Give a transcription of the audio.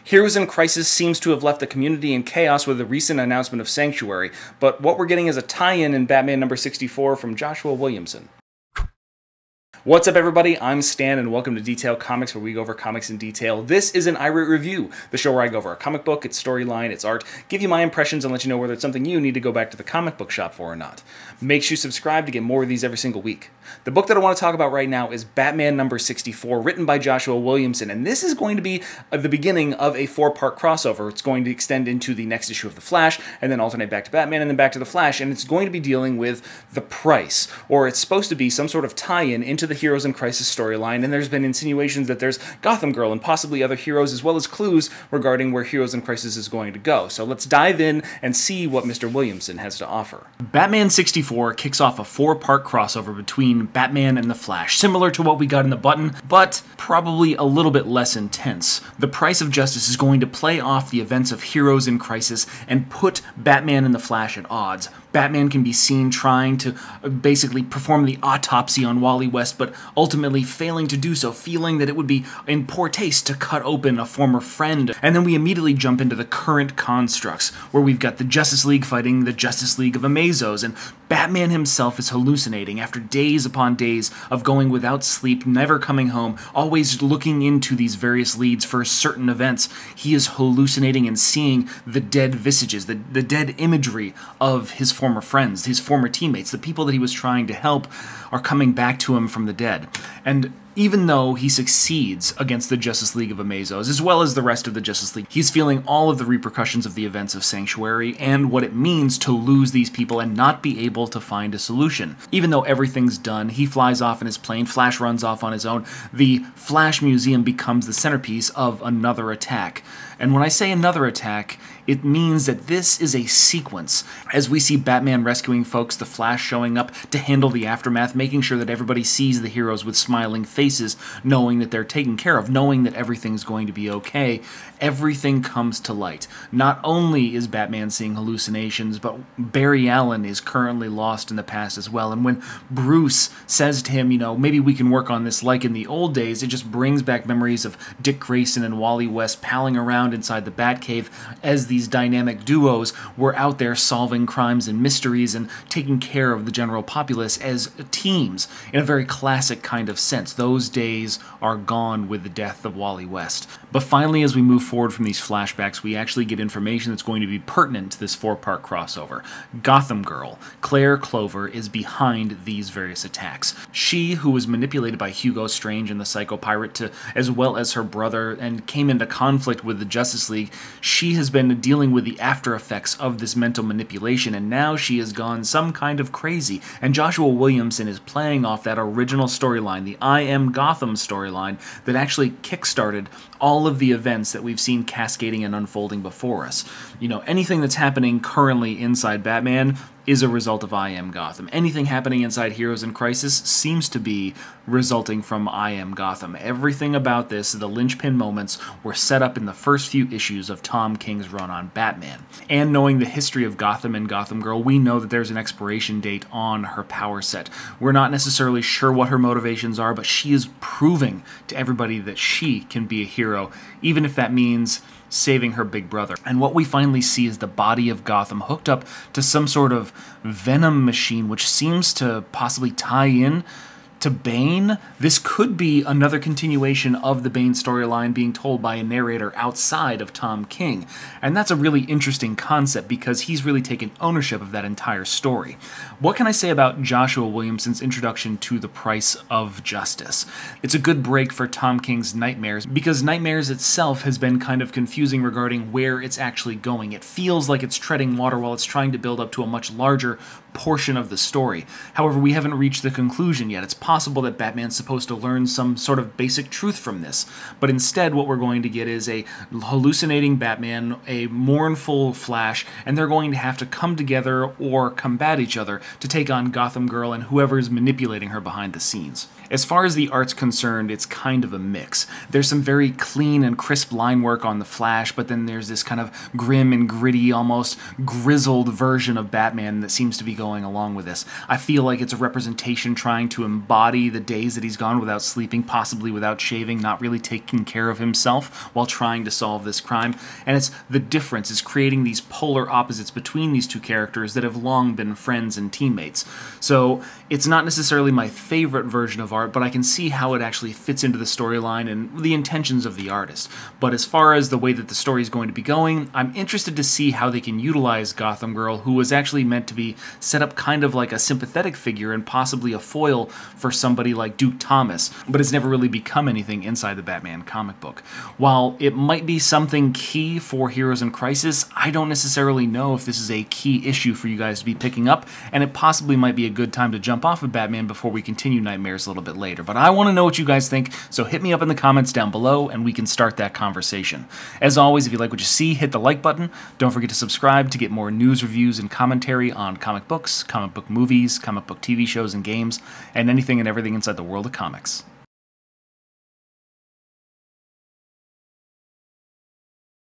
Heroes in Crisis seems to have left the community in chaos with the recent announcement of Sanctuary, but what we're getting is a tie-in in Batman number 64 from Joshua Williamson. What's up, everybody? I'm Stan, and welcome to Detail Comics, where we go over comics in detail. This is an irate review, the show where I go over a comic book, its storyline, its art, give you my impressions, and let you know whether it's something you need to go back to the comic book shop for or not. Make sure you subscribe to get more of these every single week. The book that I want to talk about right now is Batman number 64, written by Joshua Williamson, and this is going to be the beginning of a 4-part crossover. It's going to extend into the next issue of The Flash, and then alternate back to Batman, and then back to The Flash, and it's going to be dealing with the price, or it's supposed to be some sort of tie-in into the Heroes in Crisis storyline, and there's been insinuations that there's Gotham Girl and possibly other heroes, as well as clues regarding where Heroes in Crisis is going to go. So let's dive in and see what Mr. Williamson has to offer. Batman 64 kicks off a 4-part crossover between Batman and the Flash, similar to what we got in the Button, but probably a little bit less intense. The Price of Justice is going to play off the events of Heroes in Crisis and put Batman and the Flash at odds. Batman can be seen trying to basically perform the autopsy on Wally West, but ultimately failing to do so, feeling that it would be in poor taste to cut open a former friend. And then we immediately jump into the current constructs, where we've got the Justice League fighting the Justice League of Amazos, and Batman himself is hallucinating after days upon days of going without sleep, never coming home, always looking into these various leads for certain events. He is hallucinating and seeing the dead visages, the dead imagery of his former friends, his former teammates, the people that he was trying to help are coming back to him from the dead. And even though he succeeds against the Justice League of Amazos, as well as the rest of the Justice League, he's feeling all of the repercussions of the events of Sanctuary and what it means to lose these people and not be able to find a solution. Even though everything's done, he flies off in his plane, Flash runs off on his own, the Flash Museum becomes the centerpiece of another attack. And when I say another attack, it means that this is a sequence. As we see Batman rescuing folks, the Flash showing up to handle the aftermath, making sure that everybody sees the heroes with smiling faces, knowing that they're taken care of, knowing that everything's going to be okay, everything comes to light. Not only is Batman seeing hallucinations, but Barry Allen is currently lost in the past as well. And when Bruce says to him, you know, maybe we can work on this like in the old days, it just brings back memories of Dick Grayson and Wally West palling around inside the Batcave as these dynamic duos were out there solving crimes and mysteries and taking care of the general populace as teams in a very classic kind of sense. Those days are gone with the death of Wally West. But finally, as we move forward from these flashbacks, we actually get information that's going to be pertinent to this 4-part crossover. Gotham Girl, Claire Clover, is behind these various attacks. She, who was manipulated by Hugo Strange and the Psycho Pirate, as well as her brother, and came into conflict with the Justice League, she has been dealing with the after effects of this mental manipulation, and now she has gone some kind of crazy. And Joshua Williamson is playing off that original storyline, the I Am Gotham storyline, that actually kickstarted all of the events that we've seen cascading and unfolding before us. You know, anything that's happening currently inside Batman is a result of I Am Gotham. Anything happening inside Heroes in Crisis seems to be resulting from I Am Gotham. Everything about this, the linchpin moments, were set up in the first few issues of Tom King's run on Batman. And knowing the history of Gotham and Gotham Girl, we know that there's an expiration date on her power set. We're not necessarily sure what her motivations are, but she is proving to everybody that she can be a hero, even if that means saving her big brother. And what we finally see is the body of Gotham hooked up to some sort of venom machine, which seems to possibly tie in to Bane. This could be another continuation of the Bane storyline being told by a narrator outside of Tom King. And that's a really interesting concept because he's really taken ownership of that entire story. What can I say about Joshua Williamson's introduction to the Price of Justice? It's a good break for Tom King's Nightmares because Nightmares itself has been kind of confusing regarding where it's actually going. It feels like it's treading water while it's trying to build up to a much larger portion of the story. However, we haven't reached the conclusion yet. It's possible that Batman's supposed to learn some sort of basic truth from this, but instead what we're going to get is a hallucinating Batman, a mournful Flash, and they're going to have to come together or combat each other to take on Gotham Girl and whoever's manipulating her behind the scenes. As far as the art's concerned, it's kind of a mix. There's some very clean and crisp line work on the Flash, but then there's this kind of grim and gritty, almost grizzled version of Batman that seems to be going along with this. I feel like it's a representation trying to embody the days that he's gone without sleeping, possibly without shaving, not really taking care of himself while trying to solve this crime. And it's the difference is creating these polar opposites between these two characters that have long been friends and teammates. So it's not necessarily my favorite version of art, but I can see how it actually fits into the storyline and the intentions of the artist. But as far as the way that the story is going to be going, I'm interested to see how they can utilize Gotham Girl, who was actually meant to be set up kind of like a sympathetic figure and possibly a foil for somebody like Duke Thomas, but has never really become anything inside the Batman comic book. While it might be something key for Heroes in Crisis, I don't necessarily know if this is a key issue for you guys to be picking up, and it possibly might be a good time to jump off of Batman before we continue Nightmares a little bit later. But I want to know what you guys think, so hit me up in the comments down below and we can start that conversation. As always, if you like what you see, hit the like button. Don't forget to subscribe to get more news, reviews, and commentary on comic books, comic book movies, comic book TV shows and games, and anything and everything inside the world of comics.